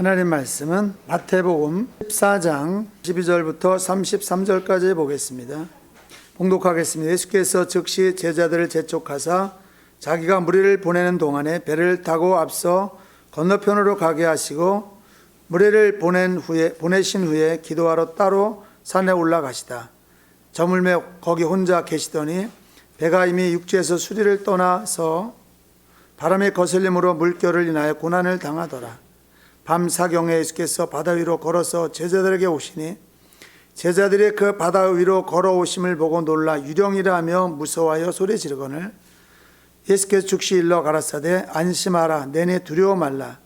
하나님 말씀은 마태복음 14장 12절부터 33절까지 보겠습니다. 봉독하겠습니다. 예수께서 즉시 제자들을 재촉하사 자기가 무리를 보내는 동안에 배를 타고 앞서 건너편으로 가게 하시고 무리를 보내신 후에 기도하러 따로 산에 올라가시다. 저물매 거기 혼자 계시더니 배가 이미 육지에서 수리를 떠나서 바람의 거슬림으로 물결을 인하여 고난을 당하더라. 밤 사경에 예수께서 바다 위로 걸어서 제자들에게 오시니 제자들이 그 바다 위로 걸어오심을 보고 놀라 유령이라 하며 무서워하여 소리 지르거늘 예수께서 즉시 일러 가라사대 안심하라 내내 두려워 말라.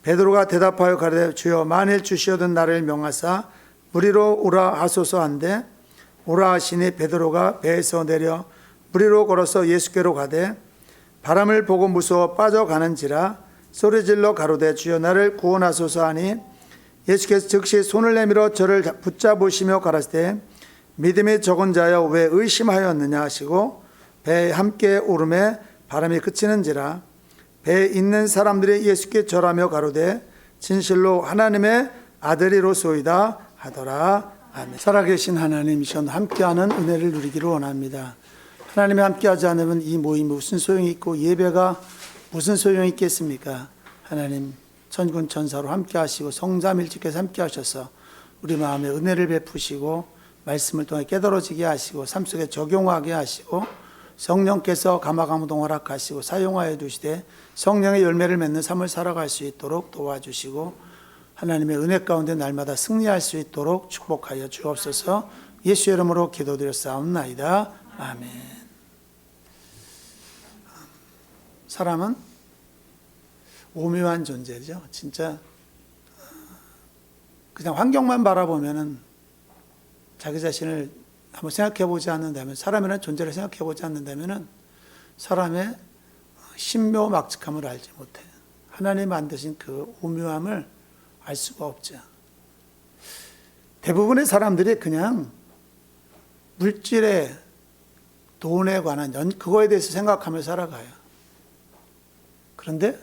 베드로가 대답하여 가라되 주여 만일 주시어든 나를 명하사 무리로 오라 하소서 한데 오라 하시니 베드로가 배에서 내려 무리로 걸어서 예수께로 가되 바람을 보고 무서워 빠져가는지라 소리질러 가로되 주여 나를 구원하소서 하니 예수께서 즉시 손을 내밀어 저를 붙잡으시며 가라사대 믿음이 적은 자여 왜 의심하였느냐 하시고 배에 함께 오름에 바람이 그치는지라. 배에 있는 사람들이 예수께 절하며 가로되 진실로 하나님의 아들이로소이다 하더라. 아멘. 살아계신 하나님, 전 함께하는 은혜를 누리기를 원합니다. 하나님이 함께하지 않으면 이 모임이 무슨 소용이 있고 예배가 무슨 소용이 있겠습니까? 하나님 천군 천사로 함께하시고 성삼일체께서 함께하셔서 우리 마음에 은혜를 베푸시고 말씀을 통해 깨달아지게 하시고 삶 속에 적용하게 하시고 성령께서 감화감동 허락하시고 사용하여 주시되 성령의 열매를 맺는 삶을 살아갈 수 있도록 도와주시고 하나님의 은혜 가운데 날마다 승리할 수 있도록 축복하여 주옵소서. 예수 이름으로 기도드렸사옵나이다. 아멘. 사람은 오묘한 존재죠. 진짜 그냥 환경만 바라보면은 자기 자신을 한번 생각해 보지 않는다면, 사람이라는 존재를 생각해 보지 않는다면은 사람의 신묘막측함을 알지 못해요. 하나님 만드신 그 오묘함을 알 수가 없죠. 대부분의 사람들이 그냥 물질에, 돈에 관한 그거에 대해서 생각하며 살아가요. 그런데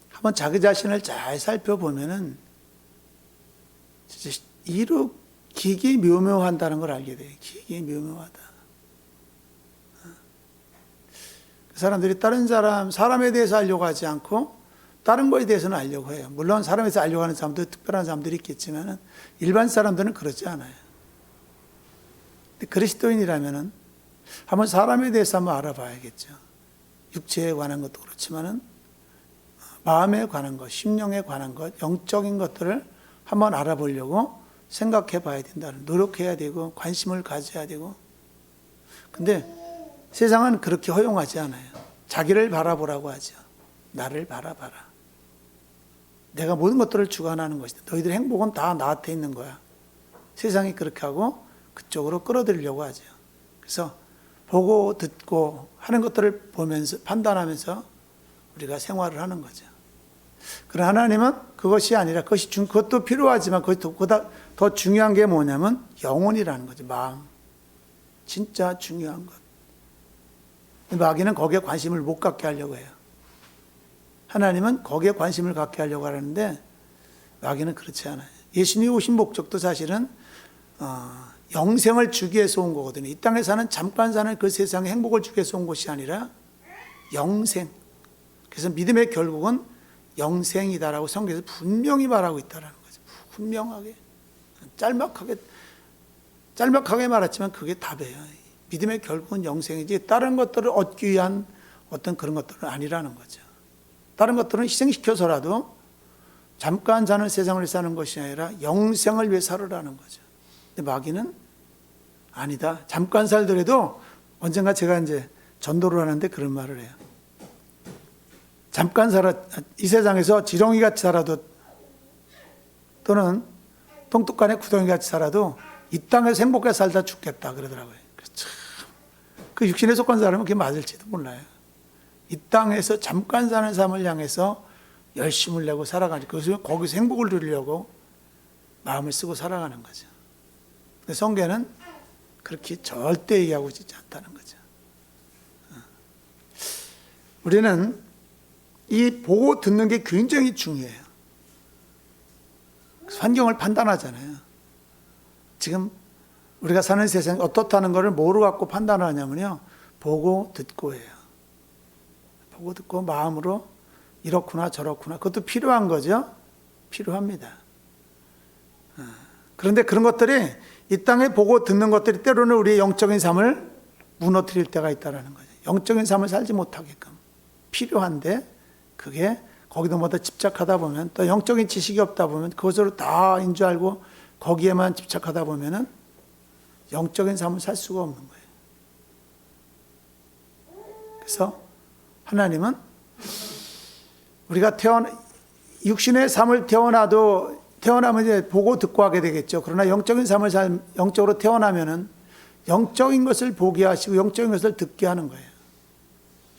한번 자기 자신을 잘 살펴보면은 진짜 기기 묘묘한다는 걸 알게 돼요. 기기 묘묘하다. 그 사람들이 다른 사람에 대해서 알려고 하지 않고 다른 거에 대해서는 알려고 해요. 물론 사람에 대해서 알려고 하는 사람도 특별한 사람들이 있겠지만 일반 사람들은 그렇지 않아요. 근데 그리스도인이라면은 한번 사람에 대해서 한번 알아봐야겠죠. 육체에 관한 것도 그렇지만은 마음에 관한 것, 심령에 관한 것, 영적인 것들을 한번 알아보려고 생각해 봐야 된다는, 노력해야 되고 관심을 가져야 되고. 근데 세상은 그렇게 허용하지 않아요. 자기를 바라보라고 하죠. 나를 바라봐라. 내가 모든 것들을 주관하는 것이다. 너희들의 행복은 다 나한테 있는 거야. 세상이 그렇게 하고 그쪽으로 끌어들이려고 하죠. 그래서 보고 듣고 하는 것들을 보면서 판단하면서 우리가 생활을 하는 거죠. 그러나 하나님은 그것이 아니라 그것도 필요하지만 그것보다 더 중요한 게 뭐냐면 영혼이라는 거죠. 마음. 진짜 중요한 것. 마귀는 거기에 관심을 못 갖게 하려고 해요. 하나님은 거기에 관심을 갖게 하려고 하는데 마귀는 그렇지 않아요. 예수님이 오신 목적도 사실은 영생을 주기 위해서 온 거거든요. 이 땅에 사는 잠깐 사는 그 세상에 행복을 주기 위해서 온 것이 아니라 영생. 그래서 믿음의 결국은 영생이다라고 성경에서 분명히 말하고 있다는 거죠. 분명하게. 짤막하게 말했지만 그게 답이에요. 믿음의 결국은 영생이지 다른 것들을 얻기 위한 어떤 그런 것들은 아니라는 거죠. 다른 것들은 희생시켜서라도 잠깐 사는 세상을 사는 것이 아니라 영생을 위해 살으라는 거죠. 근데 마귀는 아니다. 잠깐 살더라도 언젠가 제가 이제 전도를 하는데 그런 말을 해요. 잠깐 이 세상에서 지렁이 같이 살아도 또는 똥뚝간에 구덩이 같이 살아도 이 땅에서 행복하게 살다 죽겠다 그러더라고요. 참, 그 육신에 속한 사람은 그게 맞을지도 몰라요. 이 땅에서 잠깐 사는 삶을 향해서 열심을 내고 살아가니까 거기서 행복을 누리려고 마음을 쓰고 살아가는 거죠. 근데 성경은 그렇게 절대 얘기하고 있지 않다는 거죠. 우리는 이 보고 듣는 게 굉장히 중요해요. 환경을 판단하잖아요. 지금 우리가 사는 세상이 어떻다는 것을 뭐로 갖고 판단을 하냐면요, 보고 듣고 해요. 보고 듣고 마음으로 이렇구나 저렇구나. 그것도 필요한 거죠. 필요합니다. 그런데 그런 것들이 이 땅에 보고 듣는 것들이 때로는 우리의 영적인 삶을 무너뜨릴 때가 있다는 거죠. 영적인 삶을 살지 못하게끔 필요한데, 그게 거기도 뭐다 집착하다 보면, 또 영적인 지식이 없다 보면 그것으로 다인 줄 알고 거기에만 집착하다 보면은 영적인 삶을 살 수가 없는 거예요. 그래서 하나님은 우리가 육신의 삶을 태어나면 이제 보고 듣고 하게 되겠죠. 그러나 영적인 삶을 영적으로 태어나면은 영적인 것을 보게 하시고 영적인 것을 듣게 하는 거예요.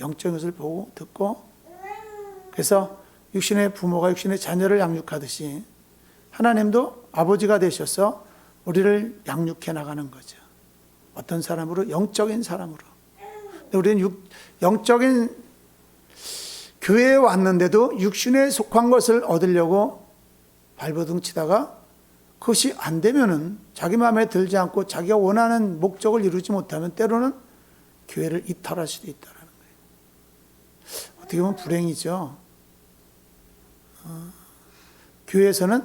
영적인 것을 보고 듣고. 그래서 육신의 부모가 육신의 자녀를 양육하듯이 하나님도 아버지가 되셔서 우리를 양육해 나가는 거죠. 어떤 사람으로? 영적인 사람으로. 근데 우리는 영적인 교회에 왔는데도 육신에 속한 것을 얻으려고 발버둥 치다가 그것이 안 되면은, 자기 마음에 들지 않고 자기가 원하는 목적을 이루지 못하면 때로는 교회를 이탈할 수도 있다는 거예요. 어떻게 보면 불행이죠. 교회에서는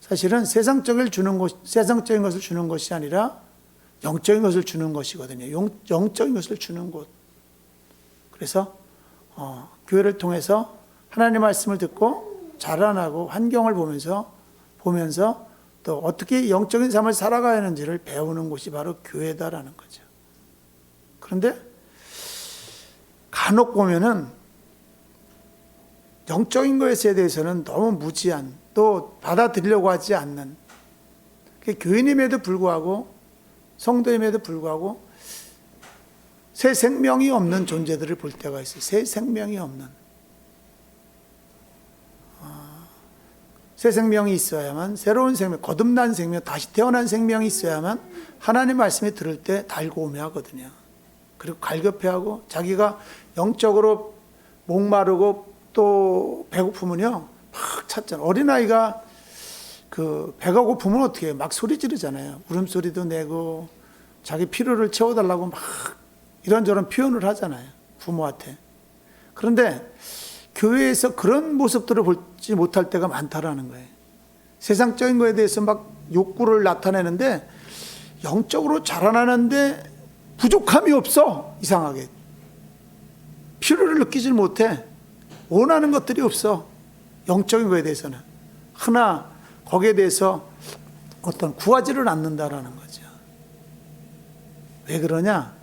사실은 세상적인 것을 주는 것이 아니라 영적인 것을 주는 것이거든요. 영적인 것을 주는 곳. 그래서 교회를 통해서 하나님의 말씀을 듣고 자라나고 환경을 보면서 또 어떻게 영적인 삶을 살아가야 하는지를 배우는 곳이 바로 교회다라는 거죠. 그런데 간혹 보면은 영적인 것에 대해서는 너무 무지한, 또 받아들이려고 하지 않는, 교인임에도 불구하고 성도임에도 불구하고 새 생명이 없는 존재들을 볼 때가 있어요. 새 생명이 없는. 새 생명이 있어야만, 새로운 생명, 거듭난 생명, 다시 태어난 생명이 있어야만 하나님 말씀이 들을 때 달고오매하거든요. 그리고 갈급해하고, 자기가 영적으로 목마르고 또 배고프면요 막 찾잖아요. 어린아이가 배가 고프면 어떻게 해요? 막 소리 지르잖아요. 울음소리도 내고 자기 필요를 채워달라고 막 이런저런 표현을 하잖아요, 부모한테. 그런데 교회에서 그런 모습들을 보지 못할 때가 많다라는 거예요. 세상적인 거에 대해서 막 욕구를 나타내는데 영적으로 자라나는데 부족함이 없어. 이상하게 필요를 느끼질 못해. 원하는 것들이 없어. 영적인 거에 대해서는 하나 거기에 대해서 어떤 구하지를 않는다라는 거죠. 왜 그러냐?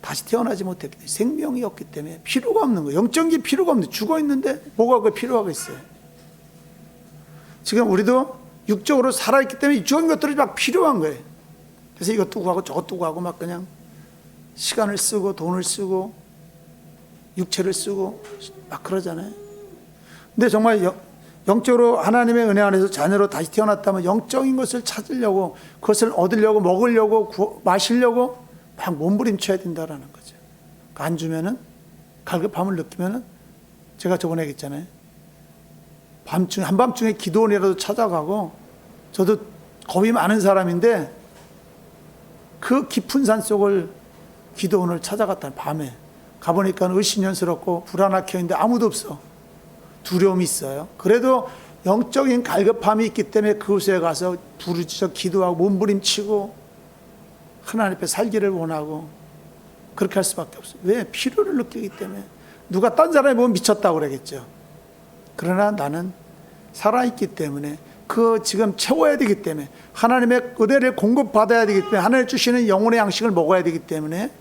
다시 태어나지 못했기 때문에, 생명이 없기 때문에, 필요가 없는 거예요. 영적인 게 필요가 없는데, 죽어 있는데 뭐가 그 필요하겠어요? 지금 우리도 육적으로 살아있기 때문에 육적인 것들이 막 필요한 거예요. 그래서 이것도 구하고 저것도 구하고 막 그냥 시간을 쓰고 돈을 쓰고 육체를 쓰고 막 그러잖아요. 근데 정말 영적으로 하나님의 은혜 안에서 자녀로 다시 태어났다면 영적인 것을 찾으려고, 그것을 얻으려고, 먹으려고, 마시려고 막 몸부림쳐야 된다라는 거죠. 안 주면은, 갈급함을 느끼면은, 제가 저번에 얘기했잖아요. 한밤중에 기도원이라도 찾아가고, 저도 겁이 많은 사람인데 그 깊은 산 속을 기도원을 찾아갔다. 밤에 가보니까 을신년스럽고 불안하게 있는데 아무도 없어. 두려움이 있어요. 그래도 영적인 갈급함이 있기 때문에 그곳에 가서 부르짖어 기도하고 몸부림치고 하나님 앞에 살기를 원하고 그렇게 할 수밖에 없어요. 왜? 필요를 느끼기 때문에. 누가 딴 사람이 보면 미쳤다고 그러겠죠. 그러나 나는 살아있기 때문에, 지금 채워야 되기 때문에, 하나님의 은혜를 공급받아야 되기 때문에, 하나님 주시는 영혼의 양식을 먹어야 되기 때문에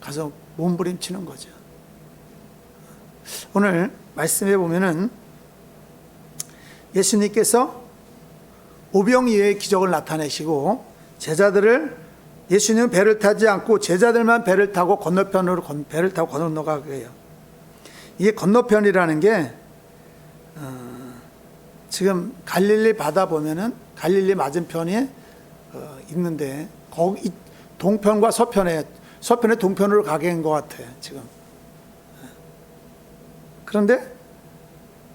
가서 몸부림치는 거죠. 오늘 말씀해 보면은 예수님께서 오병이어의 기적을 나타내시고, 제자들을, 예수님은 배를 타지 않고 제자들만 배를 타고 건너편으로 배를 타고 건너가게 해요. 이게 건너편이라는 게 지금 갈릴리 바다 보면은 갈릴리 맞은편에 있는데, 거기 동편과 서편에 동편으로 가게 한 것 같아요 지금. 그런데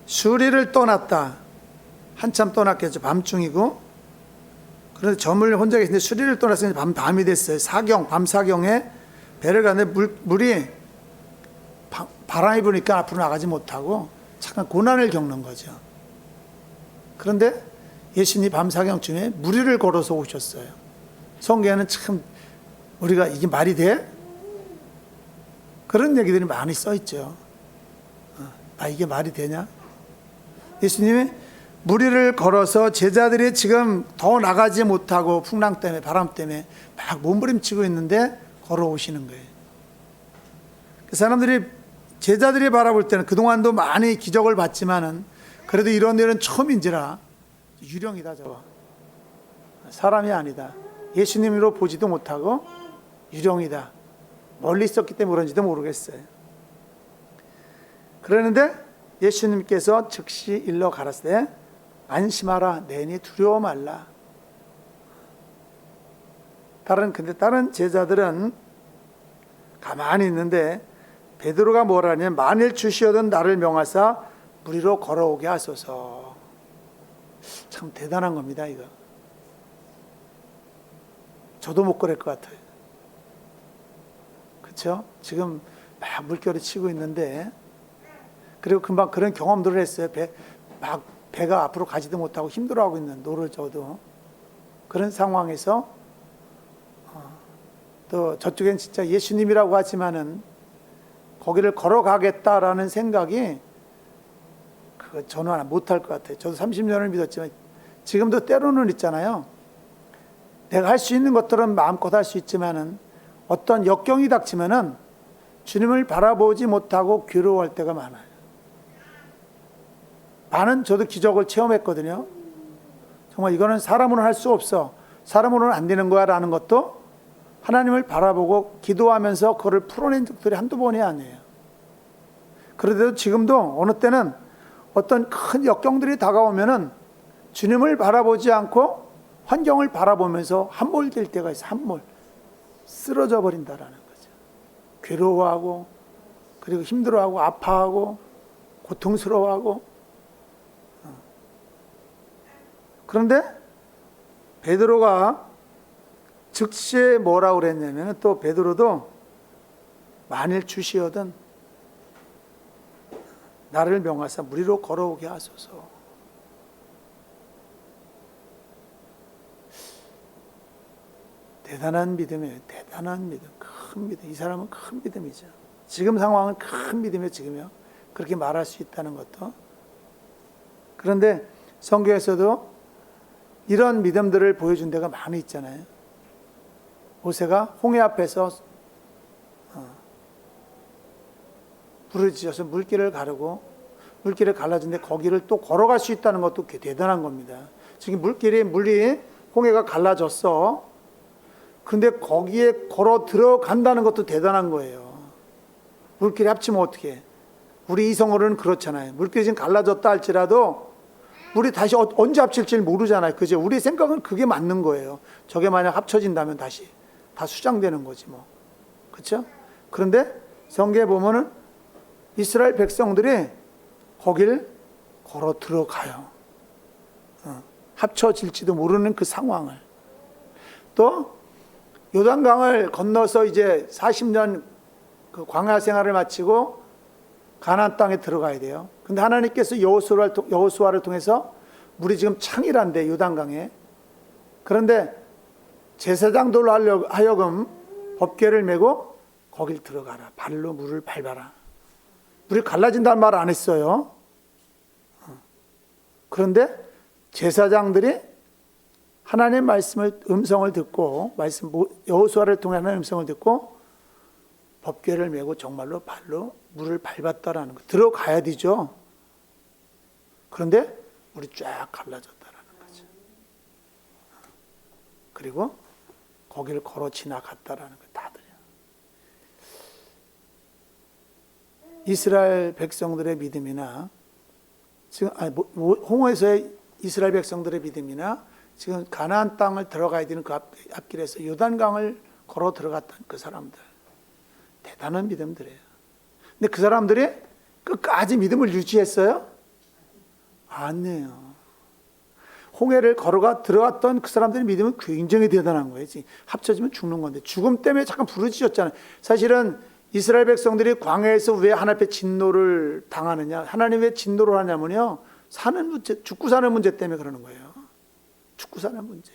수리를 떠났다 한참 떠났겠죠. 밤중이고. 그런데 점을 혼자 계신데 수리를 떠났으니 밤이 됐어요. 밤 사경에 배를 가는데 물이 바람이 부니까 앞으로 나가지 못하고 잠깐 고난을 겪는 거죠. 그런데 예수님이 밤 사경쯤에 물 위를 걸어서 오셨어요. 성경에는 참 우리가 이게 말이 돼? 그런 얘기들이 많이 써 있죠. 이게 말이 되냐? 예수님이 물 위를 걸어서 제자들이 지금 더 나가지 못하고 풍랑 때문에 바람 때문에 막 몸부림치고 있는데 걸어오시는 거예요. 그 사람들이 제자들이 바라볼 때는 그동안도 많이 기적을 봤지만은 그래도 이런 일은 처음인지라 유령이다 저거. 사람이 아니다. 예수님으로 보지도 못하고 유령이다. 멀리 있었기 때문에 그런지도 모르겠어요. 그러는데 예수님께서 즉시 일러 가라사대 안심하라 내니 두려워 말라. 근데 다른 제자들은 가만히 있는데 베드로가 뭐라냐면 만일 주시어든 나를 명하사 물 위로 걸어오게 하소서. 참 대단한 겁니다 이거. 저도 못 걸을 것 같아요. 그렇죠? 지금 막 물결이 치고 있는데 그리고 금방 그런 경험들을 했어요. 배가 앞으로 가지도 못하고 힘들어하고 있는 노를 져도 그런 상황에서 또 저쪽엔 진짜 예수님이라고 하지만은 거기를 걸어가겠다라는 생각이 저는 못할 것 같아요. 저도 30년을 믿었지만 지금도 때로는 있잖아요. 내가 할 수 있는 것들은 마음껏 할 수 있지만은 어떤 역경이 닥치면은 주님을 바라보지 못하고 괴로워할 때가 많아요. 많은 저도 기적을 체험했거든요. 정말 이거는 사람으로는 할 수 없어. 사람으로는 안 되는 거야 라는 것도 하나님을 바라보고 기도하면서 그거를 풀어낸 적들이 한두 번이 아니에요. 그런데도 지금도 어느 때는 어떤 큰 역경들이 다가오면은 주님을 바라보지 않고 환경을 바라보면서 함몰될 때가 있어요. 함몰. 쓰러져 버린다라는 거죠. 괴로워하고 그리고 힘들어하고 아파하고 고통스러워하고. 그런데 베드로가 즉시 뭐라고 그랬냐면 또 베드로도 만일 주시어든 나를 명하사 물 위로 걸어오게 하소서. 대단한 믿음이에요. 대단한 믿음. 큰 믿음. 이 사람은 큰 믿음이죠. 지금 상황은 큰 믿음이에요. 지금요. 그렇게 말할 수 있다는 것도. 그런데 성경에서도 이런 믿음들을 보여준 데가 많이 있잖아요. 모세가 홍해 앞에서 부르짖어서 물길을 가르고 물길을 갈라진데 거기를 또 걸어갈 수 있다는 것도 대단한 겁니다. 지금 물이 홍해가 갈라졌어. 근데 거기에 걸어 들어간다는 것도 대단한 거예요. 물길이 합치면 어떻게 해? 우리 이성으로는 그렇잖아요. 물길이 지금 갈라졌다 할지라도 물이 다시 언제 합칠지 모르잖아요. 그죠? 우리 생각은 그게 맞는 거예요. 저게 만약 합쳐진다면 다시 다 수장되는 거지 뭐. 그렇죠? 그런데 성경에 보면은 이스라엘 백성들이 거길 걸어 들어가요. 합쳐질지도 모르는 그 상황을. 또 요단강을 건너서 이제 40년 그 광야 생활을 마치고 가나안 땅에 들어가야 돼요. 근데 하나님께서 여호수아를 통해서 물이 지금 창이란데 요단강에. 그런데 제사장들로 하여금 법궤를 메고 거길 들어가라. 발로 물을 밟아라. 물이 갈라진다는 말 안 했어요. 그런데 제사장들이 하나님의 음성을 듣고 여호수아를 통해 하나님의 음성을 듣고 법궤를 메고 정말로 발로 물을 밟았다라는 거. 들어가야 되죠. 그런데 물이 쫙 갈라졌다라는 거죠. 그리고 거기를 걸어 지나갔다라는 거 다들요. 이스라엘 백성들의 믿음이나 지금 홍해에서의 이스라엘 백성들의 믿음이나 지금 가나안 땅을 들어가야 되는 그 앞길에서 요단강을 걸어 들어갔던 그 사람들 대단한 믿음들이에요. 근데 그 사람들이 끝까지 믿음을 유지했어요? 아니에요. 홍해를 들어갔던 그 사람들의 믿음은 굉장히 대단한 거예요. 합쳐지면 죽는 건데 죽음 때문에 잠깐 부르짖었잖아요. 사실은 이스라엘 백성들이 광야에서 왜 하나님 앞에 진노를 당하느냐, 하나님 왜 진노를 하냐면요, 사는 문제, 죽고 사는 문제 때문에 그러는 거예요. 죽고 사는 문제.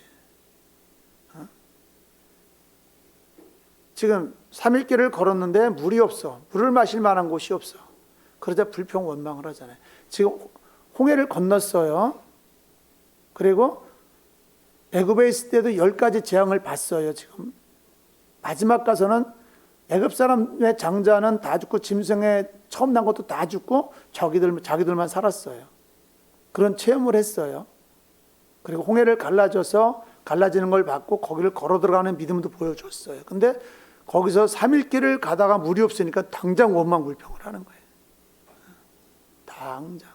지금 3일길을 걸었는데 물이 없어. 물을 마실 만한 곳이 없어. 그러자 불평 원망을 하잖아요. 지금 홍해를 건넜어요. 그리고 애굽에 있을 때도 10가지 재앙을 봤어요. 지금 마지막 가서는 애굽 사람의 장자는 다 죽고 짐승에 처음 난 것도 다 죽고 자기들만 살았어요. 그런 체험을 했어요. 그리고 홍해를 갈라지는 걸 봤고 거기를 걸어 들어가는 믿음도 보여줬어요. 근데 거기서 3일 길을 가다가 물이 없으니까 당장 원망불평을 하는 거예요. 당장.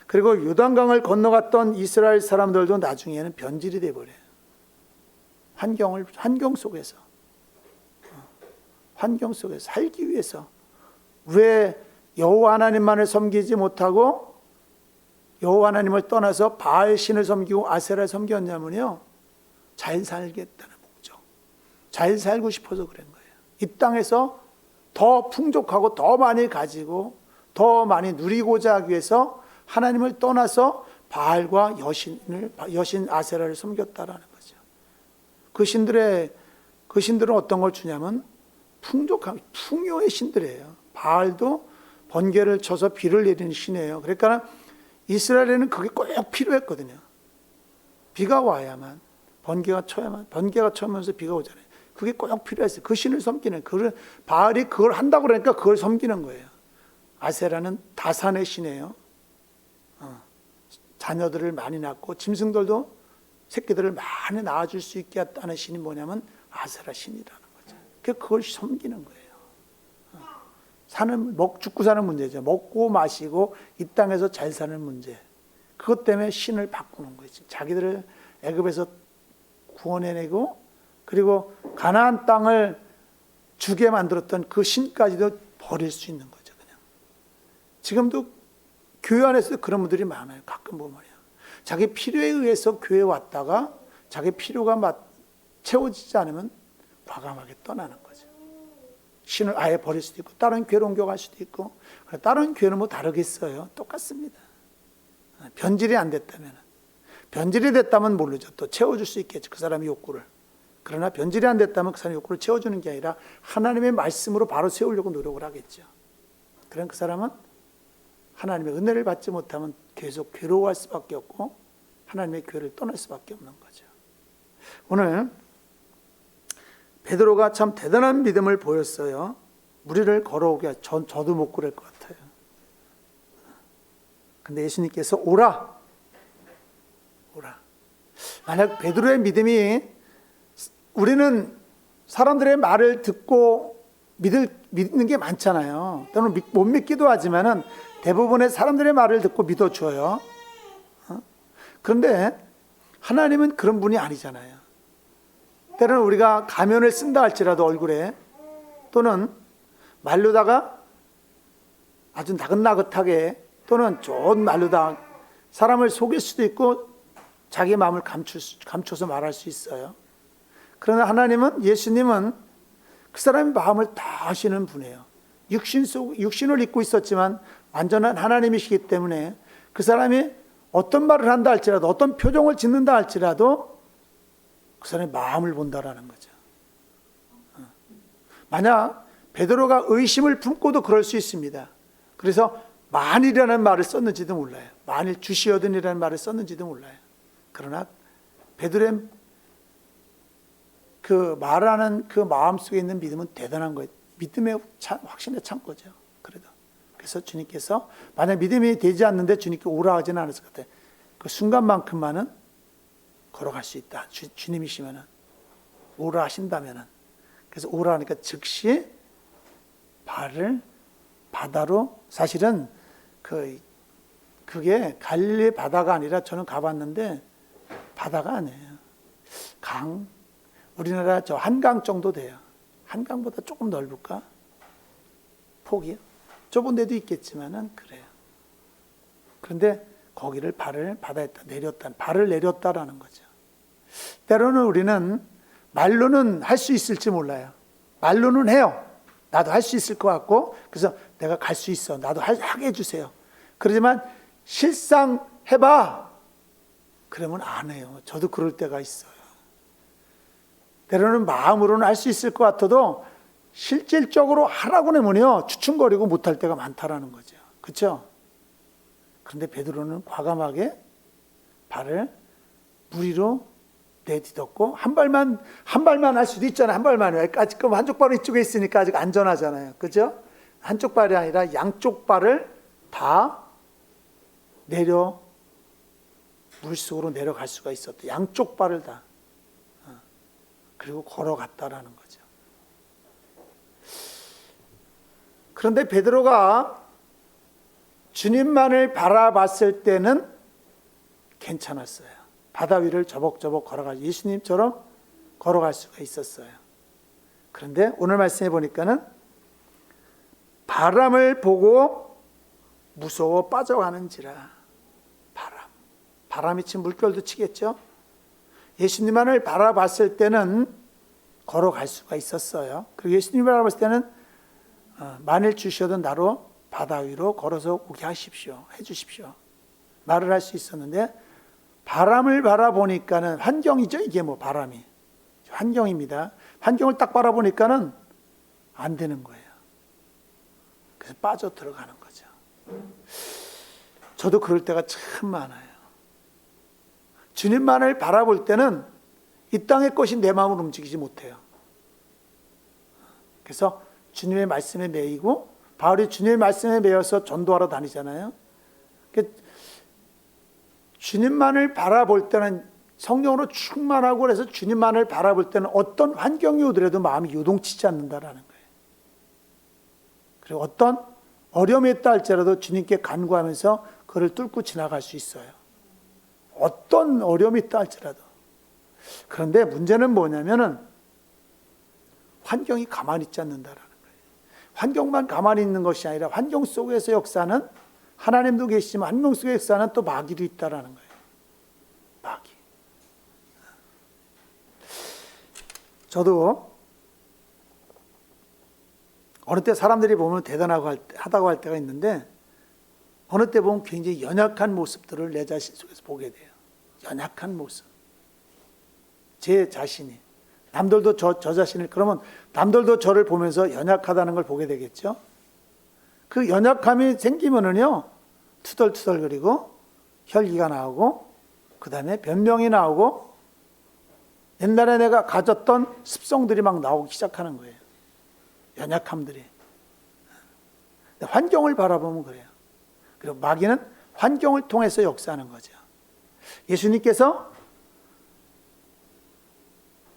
그리고 요단강을 건너갔던 이스라엘 사람들도 나중에는 변질이 돼버려요. 환경 속에서 살기 위해서 왜 여호와 하나님만을 섬기지 못하고 여호와 하나님을 떠나서 바알 신을 섬기고 아세라를 섬겼냐면요, 잘 살겠다는 목적, 잘 살고 싶어서 그런 거예요. 이 땅에서 더 풍족하고 더 많이 가지고 더 많이 누리고자 하기 위해서 하나님을 떠나서 바알과 여신 아세라를 섬겼다라는 거죠. 그 신들은 어떤 걸 주냐면 풍요의 신들이에요. 바알도 번개를 쳐서 비를 내리는 신이에요. 그러니까 이스라엘에는 그게 꼭 필요했거든요. 비가 와야만, 번개가 쳐면서 비가 오잖아요. 그게 꼭 필요했어요. 그 신을 섬기는, 바알이 그걸 한다고 그러니까 그걸 섬기는 거예요. 아세라는 다산의 신이에요. 자녀들을 많이 낳고 짐승들도 새끼들을 많이 낳아줄 수 있게 했다는 신이 뭐냐면 아세라 신이라는 거죠. 그걸 섬기는 거예요. 죽고 사는 문제죠. 먹고 마시고 이 땅에서 잘 사는 문제. 그것 때문에 신을 바꾸는 거예요. 자기들을 애굽에서 구원해내고 그리고 가나안 땅을 주게 만들었던 그 신까지도 버릴 수 있는 거죠. 그냥. 지금도 교회 안에서 그런 분들이 많아요. 가끔 보면요. 자기 필요에 의해서 교회에 왔다가 자기 필요가 채워지지 않으면 과감하게 떠나는 거죠. 신을 아예 버릴 수도 있고 다른 교회로 옮겨갈 수도 있고, 다른 교회는 뭐 다르겠어요. 똑같습니다. 변질이 안 됐다면, 변질이 됐다면 모르죠. 또 채워줄 수 있겠죠. 그 사람의 욕구를. 그러나 변질이 안 됐다면 그 사람의 욕구를 채워주는 게 아니라 하나님의 말씀으로 바로 세우려고 노력을 하겠죠. 그럼 그 사람은 하나님의 은혜를 받지 못하면 계속 괴로워할 수밖에 없고 하나님의 교회를 떠날 수밖에 없는 거죠. 오늘 베드로가 참 대단한 믿음을 보였어요. 무리를 걸어오게 저도 못 그럴 것 같아요. 근데 예수님께서 오라. 만약 베드로의 믿음이, 우리는 사람들의 말을 듣고 믿는 게 많잖아요. 또는 못 믿기도 하지만은 대부분의 사람들의 말을 듣고 믿어줘요. 그런데 하나님은 그런 분이 아니잖아요. 때로는 우리가 가면을 쓴다 할지라도 얼굴에, 또는 말로다가 아주 나긋나긋하게 또는 좋은 말로다 사람을 속일 수도 있고 자기 마음을 감춰서 말할 수 있어요. 그러나 하나님은, 예수님은 그 사람의 마음을 다 아시는 분이에요. 육신을 입고 있었지만 완전한 하나님이시기 때문에 그 사람이 어떤 말을 한다 할지라도, 어떤 표정을 짓는다 할지라도 그 사람의 마음을 본다라는 거죠. 만약 베드로가 의심을 품고도 그럴 수 있습니다. 그래서 만일이라는 말을 썼는지도 몰라요. 만일 주시어든이라는 말을 썼는지도 몰라요. 그러나 베드로의 그 말하는 그 마음 속에 있는 믿음은 대단한 거예요. 믿음의 확신에 찬 거죠. 그래서 주님께서 만약 믿음이 되지 않는데 주님께 오라 하지는 않았을 것 같아요. 그 순간만큼만은 걸어갈 수 있다. 주님이시면은 오라 하신다면은. 그래서 오라 하니까 즉시 발을 바다로, 사실은 그게 갈릴리 바다가 아니라 저는 가봤는데 바다가 아니에요. 강, 우리나라 저 한강 정도 돼요. 한강보다 조금 넓을까? 폭이요? 좁은 데도 있겠지만은 그래요. 그런데 거기를 발을 바다에다 내렸다, 발을 내렸다라는 거죠. 때로는 우리는 말로는 할 수 있을지 몰라요. 말로는 해요. 나도 할 수 있을 것 같고, 그래서 내가 갈 수 있어, 나도 하게 해주세요. 그러지만 실상 해봐, 그러면 안 해요. 저도 그럴 때가 있어요. 때로는 마음으로는 할 수 있을 것 같아도 실질적으로 하라고 하면요 주춤거리고 못할 때가 많다라는 거죠. 그렇죠? 그런데 베드로는 과감하게 발을 물 위로 내딛었고, 한 발만 할 수도 있잖아요. 한 발만요. 아직 한쪽 발은 이쪽에 있으니까 아직 안전하잖아요. 그죠? 한쪽 발이 아니라 양쪽 발을 다 내려 물속으로 내려갈 수가 있었다. 양쪽 발을 다. 그리고 걸어갔다라는 거죠. 그런데 베드로가 주님만을 바라봤을 때는 괜찮았어요. 바다 위를 저벅저벅 걸어가 예수님처럼 걸어갈 수가 있었어요. 그런데 오늘 말씀해 보니까는 바람을 보고 무서워 빠져가는지라. 바람이 치면 물결도 치겠죠. 예수님만을 바라봤을 때는 걸어갈 수가 있었어요. 그리고 예수님을 바라봤을 때는 만일 주셔도 나로 바다 위로 걸어서 오게 하십시오, 해주십시오, 말을 할 수 있었는데, 바람을 바라보니까는, 환경이죠 이게, 뭐 바람이 환경입니다. 환경을 딱 바라보니까는 안 되는 거예요. 그래서 빠져 들어가는 거죠. 저도 그럴 때가 참 많아요. 주님만을 바라볼 때는 이 땅의 것이 내 마음을 움직이지 못해요. 그래서 주님의 말씀에 매이고, 바울이 주님의 말씀에 매여서 전도하러 다니잖아요. 주님만을 바라볼 때는 성령으로 충만하고, 그래서 주님만을 바라볼 때는 어떤 환경이 오더라도 마음이 요동치지 않는다라는 거예요. 그리고 어떤 어려움이 있다 할지라도 주님께 간구하면서 그를 뚫고 지나갈 수 있어요. 어떤 어려움이 있다 할지라도. 그런데 문제는 뭐냐면은 환경이 가만히 있지 않는다라는 거예요. 환경만 가만히 있는 것이 아니라 환경 속에서 역사는 하나님도 계시지만 환경 속의 역사는 또 마귀도 있다라는 거예요. 마귀. 저도 어느 때 사람들이 보면 하다고 할 때가 있는데, 어느 때 보면 굉장히 연약한 모습들을 내 자신 속에서 보게 돼요. 연약한 모습. 제 자신이. 남들도 저 자신을, 그러면 남들도 저를 보면서 연약하다는 걸 보게 되겠죠. 그 연약함이 생기면은요, 투덜투덜거리고 혈기가 나오고, 그 다음에 변명이 나오고, 옛날에 내가 가졌던 습성들이 막 나오기 시작하는 거예요. 연약함들이. 환경을 바라보면 그래요. 그리고 마귀는 환경을 통해서 역사하는 거죠. 예수님께서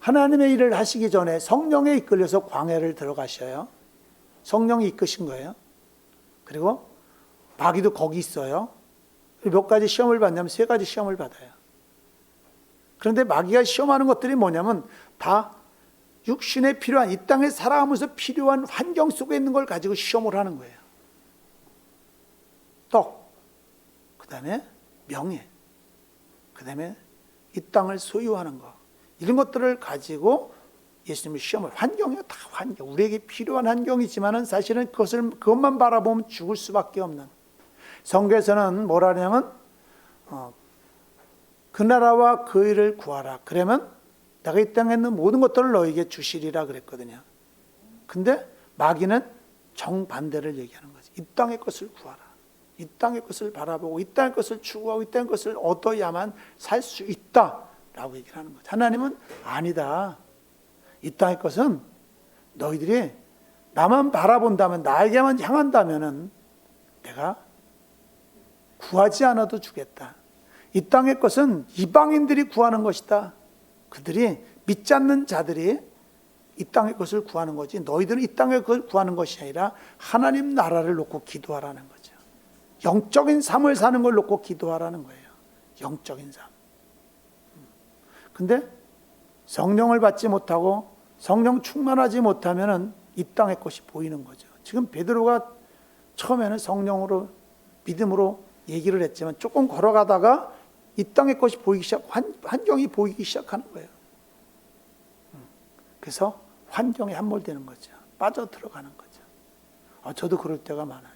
하나님의 일을 하시기 전에 성령에 이끌려서 광야를 들어가셔요. 성령이 이끄신 거예요. 그리고 마귀도 거기 있어요. 몇 가지 시험을 받냐면 3가지 시험을 받아요. 그런데 마귀가 시험하는 것들이 뭐냐면 다 육신에 필요한, 이 땅에 살아가면서 필요한 환경 속에 있는 걸 가지고 시험을 하는 거예요. 떡, 그 다음에 명예, 그 다음에 이 땅을 소유하는 것, 이런 것들을 가지고 예수님을 시험을, 환경이요, 다 환경, 우리에게 필요한 환경이지만은 사실은 그것만 바라보면 죽을 수밖에 없는. 성경에서는 뭐라 하냐면 그 나라와 그 일을 구하라. 그러면 내가 이 땅에 있는 모든 것들을 너에게 주시리라 그랬거든요. 근데 마귀는 정반대를 얘기하는 거지. 이 땅의 것을 구하라. 이 땅의 것을 바라보고 이 땅의 것을 추구하고 이 땅의 것을 얻어야만 살 수 있다라고 얘기를 하는 거죠. 하나님은 아니다. 이 땅의 것은 너희들이 나만 바라본다면, 나에게만 향한다면은 내가 구하지 않아도 주겠다. 이 땅의 것은 이방인들이 구하는 것이다. 그들이 믿지 않는 자들이 이 땅의 것을 구하는 거지, 너희들은 이 땅의 것을 구하는 것이 아니라 하나님 나라를 놓고 기도하라는 거죠. 영적인 삶을 사는 걸 놓고 기도하라는 거예요. 영적인 삶. 근데 성령을 받지 못하고 성령 충만하지 못하면은 이 땅의 것이 보이는 거죠. 지금 베드로가 처음에는 성령으로, 믿음으로 얘기를 했지만 조금 걸어가다가 이 땅의 것이 보이기 환경이 보이기 시작하는 거예요. 그래서 환경에 함몰되는 거죠. 빠져 들어가는 거죠. 저도 그럴 때가 많아요.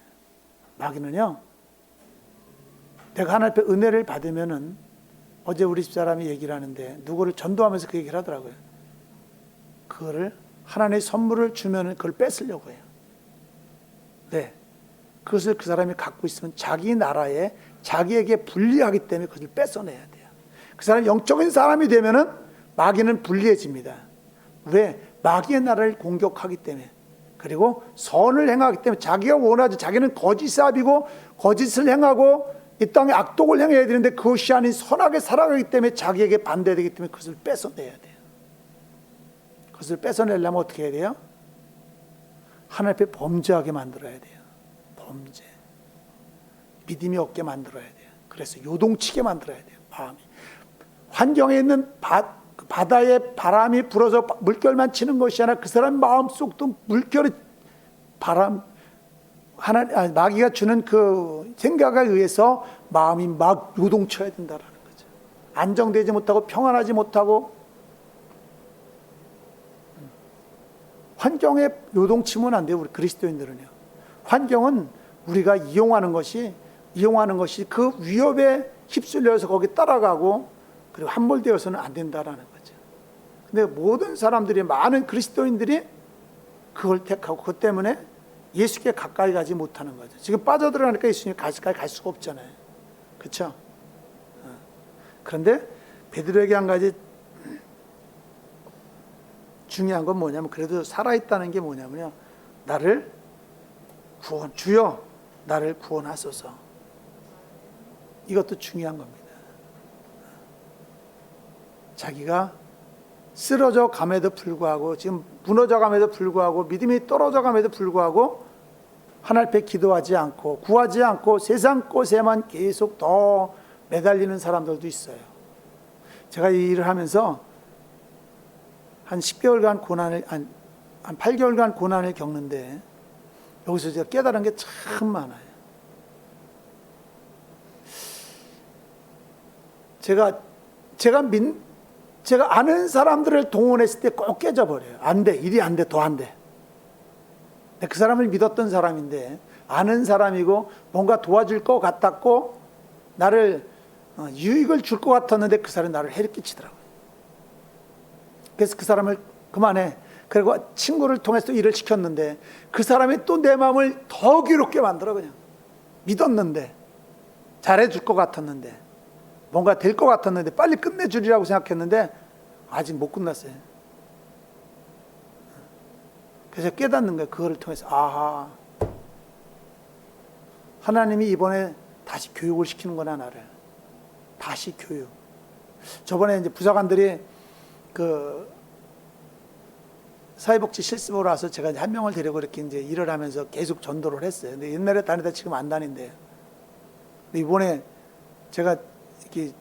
마귀는요, 내가 하나님 앞에 은혜를 받으면은, 어제 우리 집사람이 얘기를 하는데 누구를 전도하면서 그 얘기를 하더라고요. 그거를 하나님의 선물을 주면은 그걸 뺏으려고 해요. 네. 그것을 그 사람이 갖고 있으면 자기 나라에 자기에게 불리하기 때문에 그것을 뺏어내야 돼요. 그 사람이 영적인 사람이 되면은 마귀는 불리해집니다. 왜? 마귀의 나라를 공격하기 때문에, 그리고 선을 행하기 때문에, 자기가 원하지, 자기는 거짓삽이고 거짓을 행하고 이 땅에 악독을 행해야 되는데 그것이 아닌 선하게 살아가기 때문에 자기에게 반대되기 때문에 그것을 뺏어내야 돼요. 그것을 뺏어내려면 어떻게 해야 돼요? 하나님 앞에 범죄하게 만들어야 돼요. 범죄. 믿음이 없게 만들어야 돼요. 그래서 요동치게 만들어야 돼요. 마음이. 환경에 있는 바다에 바람이 불어서 물결만 치는 것이 아니라 그 사람 마음속도 물결의 마귀가 주는 그 생각에 의해서 마음이 막 요동쳐야 된다라는 거죠. 안정되지 못하고 평안하지 못하고 환경에 요동치면 안 돼요. 우리 그리스도인들은요. 환경은 우리가 이용하는 것이 그 위협에 휩쓸려서 거기 따라가고 그리고 함몰되어서는 안 된다라는 거죠. 근데 모든 사람들이, 많은 그리스도인들이 그걸 택하고 그것 때문에 예수께 가까이 가지 못하는 거죠. 지금 빠져들어가니까 예수님 가까이 갈 수가 없잖아요. 그렇죠? 그런데 베드로에게 한 가지 중요한 건 뭐냐면, 그래도 살아있다는 게 뭐냐면요, 주여 나를 구원하소서. 이것도 중요한 겁니다. 자기가 쓰러져 감에도 불구하고, 지금 무너져 감에도 불구하고, 믿음이 떨어져 감에도 불구하고 하나님 앞에 기도하지 않고 구하지 않고 세상 것에만 계속 더 매달리는 사람들도 있어요. 제가 이 일을 하면서 한 10개월간 한 8개월간 고난을 겪는데, 여기서 제가 깨달은 게 참 많아요. 제가 아는 사람들을 동원했을 때 꼭 깨져버려요. 안 돼. 일이 안 돼. 더 안 돼. 그 사람을 믿었던 사람인데, 아는 사람이고 뭔가 도와줄 것 같았고 나를 유익을 줄 것 같았는데 그 사람이 나를 해를 끼치더라고요. 그래서 그 사람을 그만해. 그리고 친구를 통해서 일을 시켰는데 그 사람이 또 내 마음을 더 괴롭게 만들어. 그냥 믿었는데, 잘해줄 것 같았는데, 뭔가 될 것 같았는데, 빨리 끝내주리라고 생각했는데 아직 못 끝났어요. 그래서 깨닫는 거예요. 그거를 통해서 아하, 하나님이 이번에 다시 교육을 시키는구나, 나를. 다시 교육. 저번에 이제 부사관들이 그 사회복지 실습으로 와서 제가 한 명을 데리고 이렇게 이제 일을 하면서 계속 전도를 했어요. 근데 옛날에 다니다 지금 안 다닌대요. 근데 이번에 제가 이렇게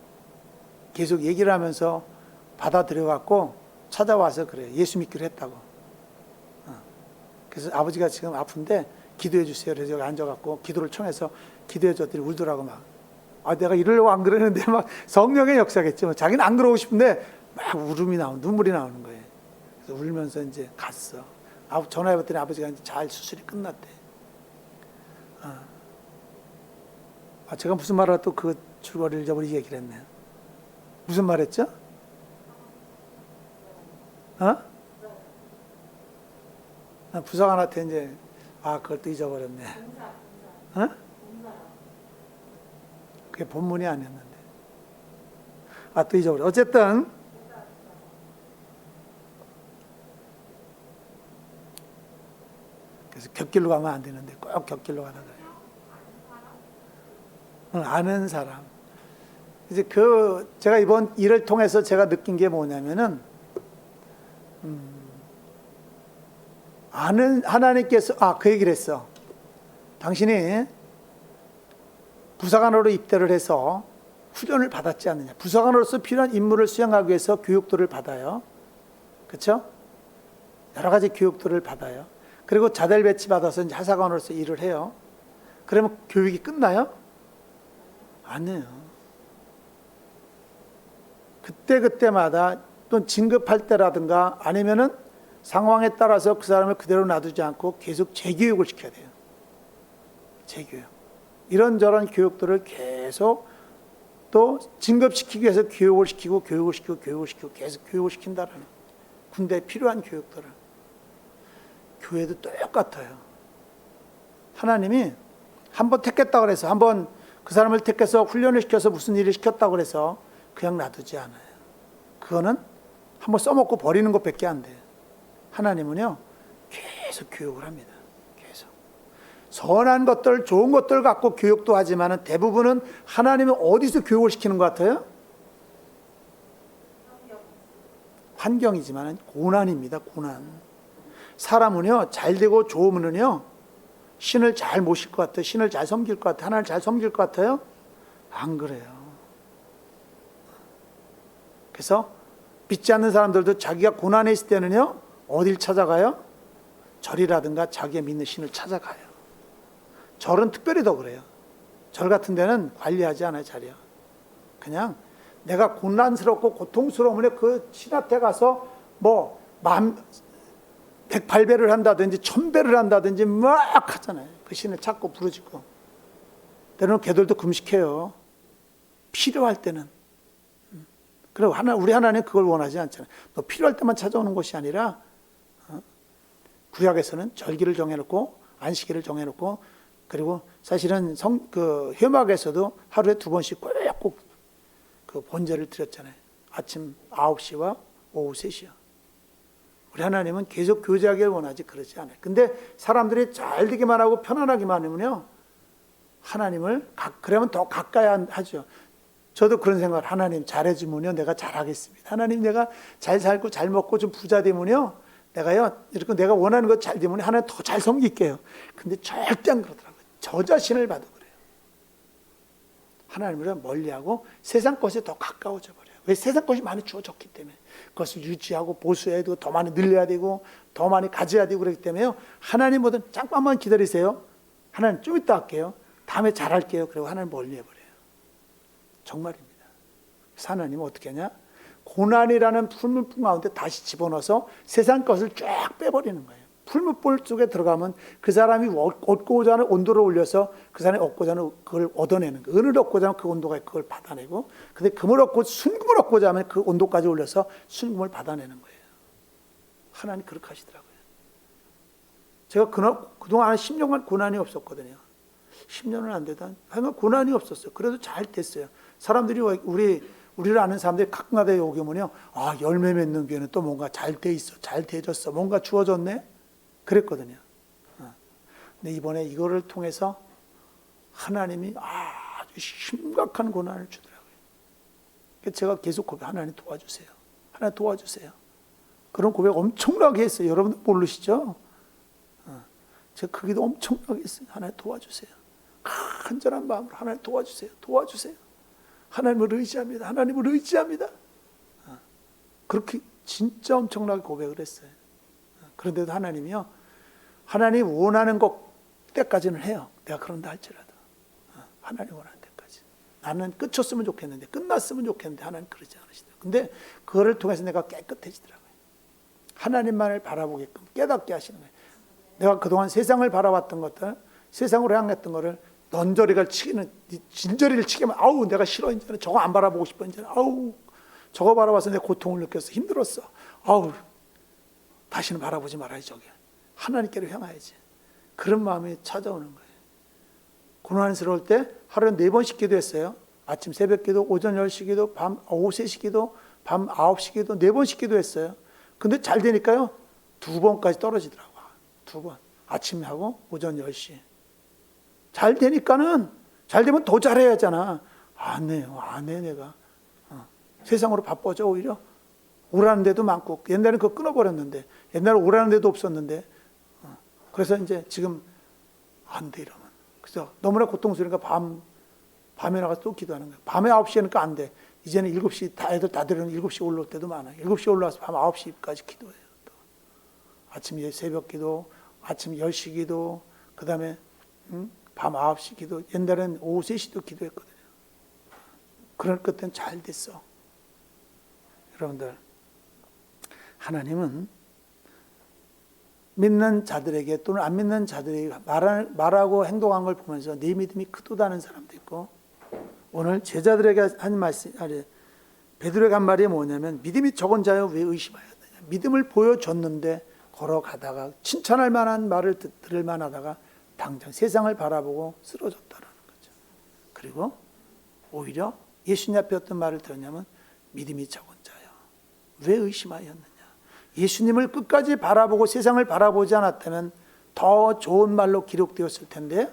계속 얘기를 하면서 받아들여갖고 찾아와서 그래요. 예수 믿기로 했다고. 그래서 아버지가 지금 아픈데 기도해 주세요. 그래서 여기 앉아갖고 기도를 청해서 기도해 줬더니 울더라고 막. 내가 이러려고 안 그러는데 막 성령의 역사겠죠. 자기는 안 그러고 싶은데 막 눈물이 나오는 거예요. 그래서 울면서 이제 갔어. 전화해봤더니 아버지가 이제 잘 수술이 끝났대. 제가 무슨 말을 또 그 줄거리를 잊어버리고 얘기를 했네요. 무슨 말 했죠? 부사관한테 이제, 그걸 또 잊어버렸네. 그게 본문이 아니었는데. 또 잊어버렸어. 어쨌든, 그래서 곁길로 가면 안 되는데 꼭 곁길로 가는 거예요. 아는 사람. 이제 제가 이번 일을 통해서 제가 느낀 게 뭐냐면은, 하나님께서, 그 얘기를 했어. 당신이 부사관으로 입대를 해서 훈련을 받았지 않느냐. 부사관으로서 필요한 임무를 수행하기 위해서 교육들을 받아요. 그렇죠? 여러 가지 교육들을 받아요. 그리고 자델 배치 받아서 이제 하사관으로서 일을 해요. 그러면 교육이 끝나요? 안 해요. 그때그때마다 또 진급할 때라든가 아니면은 상황에 따라서 그 사람을 그대로 놔두지 않고 계속 재교육을 시켜야 돼요. 재교육. 이런저런 교육들을 계속 또 진급시키기 위해서 교육을 시키고 계속 교육을 시킨다라는, 군대에 필요한 교육들을. 교회도 똑같아요. 하나님이 한번 택했다고 해서, 한번 그 사람을 택해서 훈련을 시켜서 무슨 일을 시켰다고 해서 그냥 놔두지 않아요. 그거는 한번 써먹고 버리는 것밖에 안 돼요. 하나님은요, 계속 교육을 합니다. 계속. 선한 것들, 좋은 것들 갖고 교육도 하지만 대부분은 하나님이 어디서 교육을 시키는 것 같아요? 환경이지만 고난입니다. 고난. 사람은요, 잘 되고 좋으면요, 신을 잘 모실 것 같아요. 신을 잘 섬길 것 같아요. 하나님을 잘 섬길 것 같아요. 안 그래요. 그래서 믿지 않는 사람들도 자기가 고난에 있을 때는요, 어딜 찾아가요? 절이라든가 자기가 믿는 신을 찾아가요. 절은 특별히 더 그래요. 절 같은 데는 관리하지 않아요, 자리요. 그냥 내가 곤란스럽고 고통스러우면 그 신한테 가서 뭐 100배를 한다든지 1000배를 한다든지 막 하잖아요. 그 신을 찾고 부르짖고. 때로는 걔들도 금식해요. 필요할 때는. 그리고 우리 하나님 그걸 원하지 않잖아요. 너 필요할 때만 찾아오는 것이 아니라, 구약에서는 절기를 정해놓고 안식일을 정해놓고, 그리고 사실은 회막에서도 하루에 2번씩 꼭 그 번제를 드렸잖아요. 아침 9시와 오후 3시요. 우리 하나님은 계속 교제하기를 원하지 그러지 않아요. 근데 사람들이 잘 되기만 하고 편안하기만 하면요, 하나님을 그러면 더 가까이 하죠. 저도 그런 생각을, 하나님 잘해주면요 내가 잘하겠습니다. 하나님 내가 잘 살고 잘 먹고 좀 부자 되면요 내가요 이렇게 내가 원하는 것 잘 되면 하나님 더 잘 섬길게요. 근데 절대 안 그러더라고요. 저 자신을 봐도 그래요. 하나님을 멀리하고 세상 것에 더 가까워져 버려요. 왜? 세상 것이 많이 주어졌기 때문에. 그것을 유지하고 보수해야 되고 더 많이 늘려야 되고 더 많이 가져야 되고 그렇기 때문에요, 하나님보다 잠깐만 기다리세요. 하나님 좀 이따 할게요. 다음에 잘할게요. 그리고 하나님 멀리 해버려요. 정말입니다. 그래서 하나님은 어떻게 하냐? 고난이라는 풀무불 가운데 다시 집어넣어서 세상 것을 쫙 빼버리는 거예요. 풀무불 속에 들어가면 그 사람이 얻고자 하는 온도를 올려서 그 사람이 얻고자 하는 그걸 얻어내는 거예요. 은을 얻고자 하면 그 온도가 그걸 받아내고, 근데 금을 순금을 얻고자 하면 그 온도까지 올려서 순금을 받아내는 거예요. 하나님 그렇게 하시더라고요. 제가 그동안 한 10년간 고난이 없었거든요. 10년은 안 되다. 하여간 고난이 없었어요. 그래도 잘 됐어요. 사람들이 우리를 아는 사람들이 가끔가다 여기 오면요, 열매 맺는 교회는 또 뭔가 잘 돼 있어, 잘 돼졌어, 뭔가 주어졌네, 그랬거든요. 근데 이번에 이거를 통해서 하나님이 아주 심각한 고난을 주더라고요. 그래서 제가 계속 고백, 하나님 도와주세요, 하나님 도와주세요. 그런 고백 엄청나게 했어요. 여러분들 모르시죠? 제가 그 기도 엄청나게 했어요. 하나님 도와주세요. 간절한 마음으로 하나님 도와주세요, 도와주세요. 하나님을 의지합니다. 하나님을 의지합니다. 그렇게 진짜 엄청나게 고백을 했어요. 그런데도 하나님이요, 하나님 원하는 것 때까지는 해요. 내가 그런다 할지라도. 하나님 원하는 때까지. 나는 끝쳤으면 좋겠는데, 끝났으면 좋겠는데 하나님 그러지 않으시더라고요. 근데 그거를 통해서 내가 깨끗해지더라고요. 하나님만을 바라보게끔 깨닫게 하시는 거예요. 내가 그동안 세상을 바라봤던 것들, 세상으로 향했던 것을 넌저리를 치기는, 진저리를 치기만, 내가 싫어, 이제는 저거 안 바라보고 싶어, 이제는 저거 바라봐서 내 고통을 느꼈어, 힘들었어, 다시는 바라보지 말아야지. 저기 하나님께로 향해야지. 그런 마음이 찾아오는 거예요. 고난스러울 때 하루에 4번씩 기도했어요. 아침 새벽 기도, 오전 10시 기도, 밤 오후 3시 기도, 밤 9시 기도, 4번씩 기도했어요. 근데 잘 되니까요 2번까지 떨어지더라고요. 2번, 아침에 하고 오전 10시. 잘 되니까는, 잘 되면 더 잘해야 하잖아. 안 해요. 안 해, 내가. 세상으로 바빠져, 오히려. 오라는 데도 많고, 옛날에는 그거 끊어버렸는데, 옛날에 오라는 데도 없었는데, 그래서 이제 지금 안 돼, 이러면. 그래서 너무나 고통스러우니까 밤에 나가서 또 기도하는 거예요. 밤에 9시에 하니까 안 돼. 이제는 7시, 애들 다 데려오면 7시에 올라올 때도 많아요. 7시에 올라와서 밤 9시까지 기도해요. 또. 아침 새벽 기도, 아침 10시 기도, 그 다음에, 밤 9시 기도, 옛날엔 오후 3시도 기도했거든요. 그런 끝은 잘 됐어. 여러분들, 하나님은 믿는 자들에게 또는 안 믿는 자들에게 말하고 행동한 걸 보면서 네 믿음이 크도다는 사람도 있고, 오늘 제자들에게 한 말씀, 베드로에게 한 말이 뭐냐면, 믿음이 적은 자여 왜 의심하였느냐. 믿음을 보여줬는데 걸어가다가 칭찬할 만한 말을 들을 만하다가 당장 세상을 바라보고 쓰러졌다라는 거죠. 그리고 오히려 예수님 앞에 어떤 말을 들었냐면, 믿음이 적은 자여 왜 의심하였느냐. 예수님을 끝까지 바라보고 세상을 바라보지 않았다면 더 좋은 말로 기록되었을 텐데,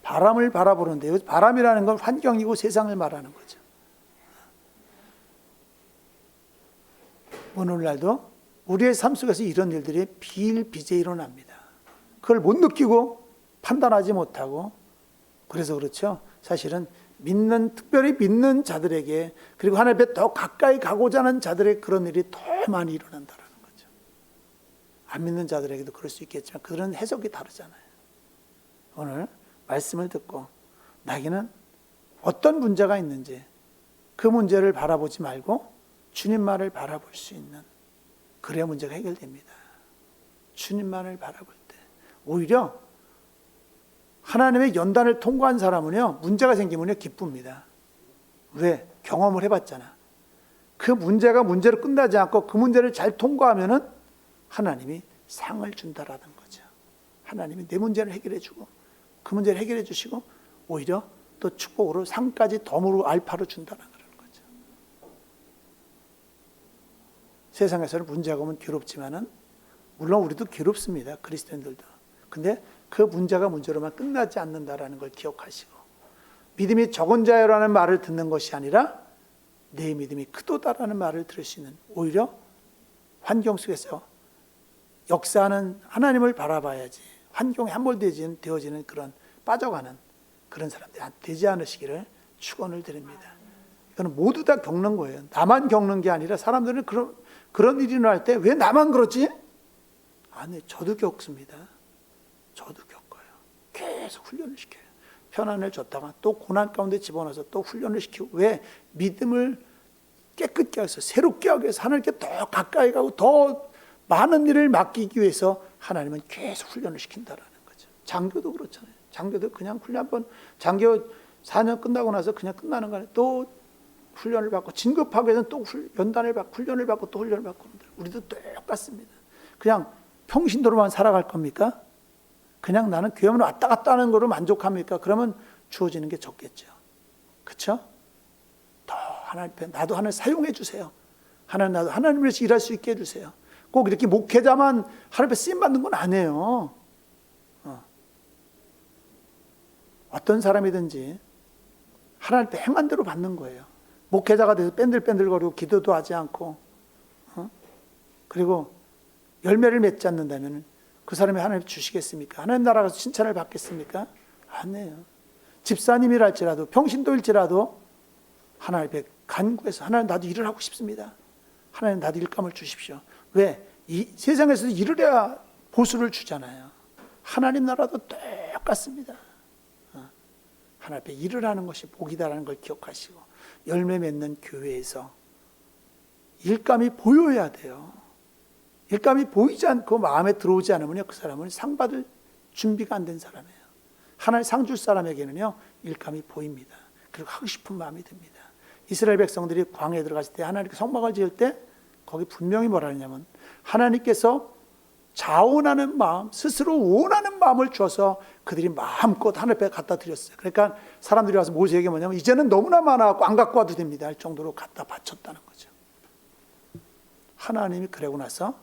바람을 바라보는데, 바람이라는 건 환경이고 세상을 말하는 거죠. 오늘날도 우리의 삶 속에서 이런 일들이 비일비재 일어납니다. 그걸 못 느끼고 판단하지 못하고, 그래서 그렇죠. 사실은 특별히 믿는 자들에게, 그리고 하나님 앞에 더 가까이 가고자 하는 자들의 그런 일이 더 많이 일어난다는 거죠. 안 믿는 자들에게도 그럴 수 있겠지만 그들은 해석이 다르잖아요. 오늘 말씀을 듣고 나에게는 어떤 문제가 있는지 그 문제를 바라보지 말고 주님만을 바라볼 수 있는, 그래야 문제가 해결됩니다. 주님만을 바라볼 때 오히려 하나님의 연단을 통과한 사람은요, 문제가 생기면요 기쁩니다. 왜? 경험을 해봤잖아. 그 문제가 문제로 끝나지 않고 그 문제를 잘 통과하면은 하나님이 상을 준다라는 거죠. 하나님이 내 문제를 해결해 주고 그 문제를 해결해 주시고 오히려 또 축복으로 상까지 덤으로 알파로 준다는 그런 거죠. 세상에서는 문제가 오면 괴롭지만은, 물론 우리도 괴롭습니다. 그리스도인들도. 근데 그 문제가 문제로만 끝나지 않는다라는 걸 기억하시고, 믿음이 적은 자여라는 말을 듣는 것이 아니라 내 믿음이 크도다라는 말을 들을 수 있는, 오히려 환경 속에서 역사하는 하나님을 바라봐야지 환경에 함몰되어지는 그런 빠져가는 그런 사람들이 되지 않으시기를 축원을 드립니다. 이거는 모두 다 겪는 거예요. 나만 겪는 게 아니라 사람들은 그런 일이 일어날 때 왜 나만 그러지? 아니, 저도 겪습니다. 저도 겪어요. 계속 훈련을 시켜요. 편안을 줬다가 또 고난 가운데 집어넣어서 또 훈련을 시키고, 왜? 믿음을 깨끗게 해서 새롭게 하기 위해서 하나님께 더 가까이 가고 더 많은 일을 맡기기 위해서 하나님은 계속 훈련을 시킨다라는 거죠. 장교도 그렇잖아요. 장교도 그냥 훈련 한번, 장교 4년 끝나고 나서 그냥 끝나는 거 아니에요. 또 훈련을 받고, 진급하기 위해서는 또 연단을 받고 훈련을 받고 또 훈련을 받고. 우리도 똑같습니다. 그냥 평신도로만 살아갈 겁니까? 그냥 나는 교회만 왔다 갔다 하는 거로 만족합니까? 그러면 주어지는 게 적겠죠. 그렇죠? 더 하나님 앞에 나도 하나님 사용해 주세요. 나도 하나님을 위해서 일할 수 있게 해주세요. 꼭 이렇게 목회자만 하나님 앞에 쓰임 받는 건 아니에요. 어떤 사람이든지 하나님 앞에 행한 대로 받는 거예요. 목회자가 돼서 뺀들뺀들거리고 기도도 하지 않고, 그리고 열매를 맺지 않는다면 그 사람이 하나님 주시겠습니까? 하나님 나라 가서 칭찬을 받겠습니까? 아니에요. 집사님이랄지라도 평신도일지라도 하나님 앞에 간구해서, 하나님 나도 일을 하고 싶습니다. 하나님 나도 일감을 주십시오. 왜? 이 세상에서도 일을 해야 보수를 주잖아요. 하나님 나라도 똑같습니다. 하나님 앞에 일을 하는 것이 복이다라는 걸 기억하시고, 열매 맺는 교회에서 일감이 보여야 돼요. 일감이 보이지 않고 마음에 들어오지 않으면 그 사람은 상 받을 준비가 안 된 사람이에요. 하나님 상 줄 사람에게는요 일감이 보입니다. 그리고 하고 싶은 마음이 듭니다. 이스라엘 백성들이 광야에 들어갔을 때, 하나님께 성막을 지을 때 거기 분명히 뭐라 하냐면, 하나님께서 자원하는 마음, 스스로 원하는 마음을 주어서 그들이 마음껏 하늘 앞에 갖다 드렸어요. 그러니까 사람들이 와서 모세에게 뭐냐면, 이제는 너무나 많아갖고 안 갖고 와도 됩니다 할 정도로 갖다 바쳤다는 거죠. 하나님이 그러고 나서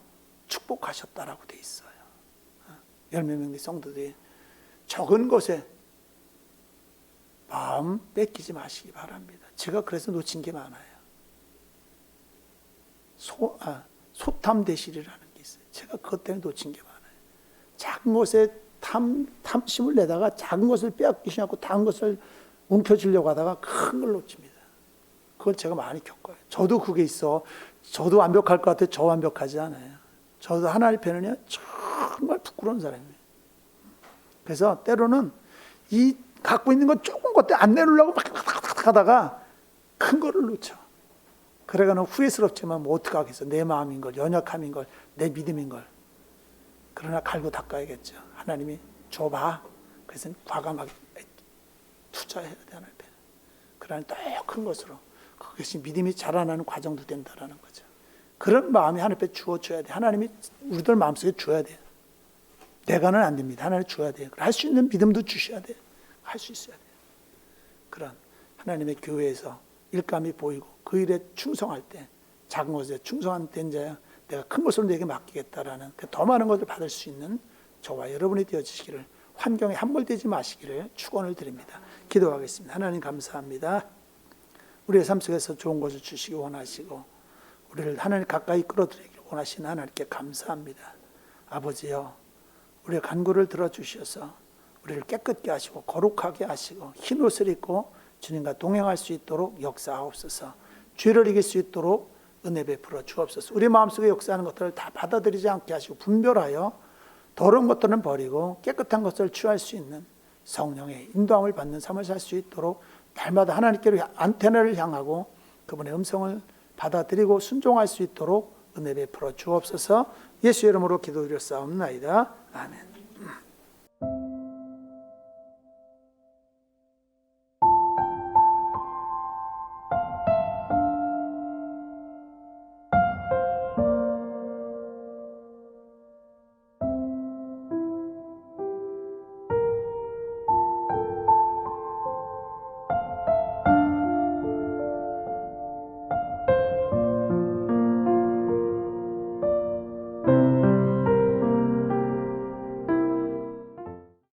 축복하셨다라고 돼 있어요. 열몇 명의 성도들이 적은 것에 마음 뺏기지 마시기 바랍니다. 제가 그래서 놓친 게 많아요. 소탐대실이라는 게 있어요. 제가 그것 때문에 놓친 게 많아요. 작은 것에 탐심을 내다가 작은 것을 빼앗기지 않고 작은 것을 움켜쥐려고 하다가 큰 걸 놓칩니다. 그걸 제가 많이 겪어요. 저도 그게 있어. 저도 완벽할 것 같아요. 저 완벽하지 않아요. 저도 하나님 편은요 정말 부끄러운 사람이에요. 그래서 때로는 이 갖고 있는 건 조금 것도 안 내놓으려고 막 하다가 큰 거를 놓쳐. 그래가는 후회스럽지만 뭐 어떡하겠어. 내 마음인 걸, 연약함인 걸, 내 믿음인 걸. 그러나 갈고 닦아야겠죠. 하나님이 줘봐. 그래서 과감하게 투자해야 돼, 하나님 앞에. 그러나 더 큰 것으로. 그것이 믿음이 자라나는 과정도 된다라는 거죠. 그런 마음이 하나님 앞에 주어줘야 돼. 하나님이 우리들 마음속에 줘야 돼. 내가는 안 됩니다. 하나님 줘야 돼. 할 수 있는 믿음도 주셔야 돼. 할 수 있어야 돼. 그런 하나님의 교회에서 일감이 보이고 그 일에 충성할 때 작은 것에 충성한 된 자야 내가 큰 것으로 내게 맡기겠다라는 더 많은 것을 받을 수 있는 저와 여러분이 되어지시기를 환경에 함몰되지 마시기를 축원을 드립니다. 기도하겠습니다. 하나님 감사합니다. 우리의 삶 속에서 좋은 것을 주시기 원하시고 우리를 하나님 가까이 끌어들이기 원하시는 하나님께 감사합니다. 아버지여 우리의 간구를 들어주셔서 우리를 깨끗게 하시고 거룩하게 하시고 흰 옷을 입고 주님과 동행할 수 있도록 역사하옵소서. 죄를 이길 수 있도록 은혜 베풀어 주옵소서. 우리 마음속에 역사하는 것들을 다 받아들이지 않게 하시고 분별하여 더러운 것들은 버리고 깨끗한 것을 취할 수 있는 성령의 인도함을 받는 삶을 살 수 있도록 날마다 하나님께로 안테나를 향하고 그분의 음성을 받아들이고 순종할 수 있도록 은혜 베풀어 주옵소서. 예수 이름으로 기도드렸사옵나이다. 아멘.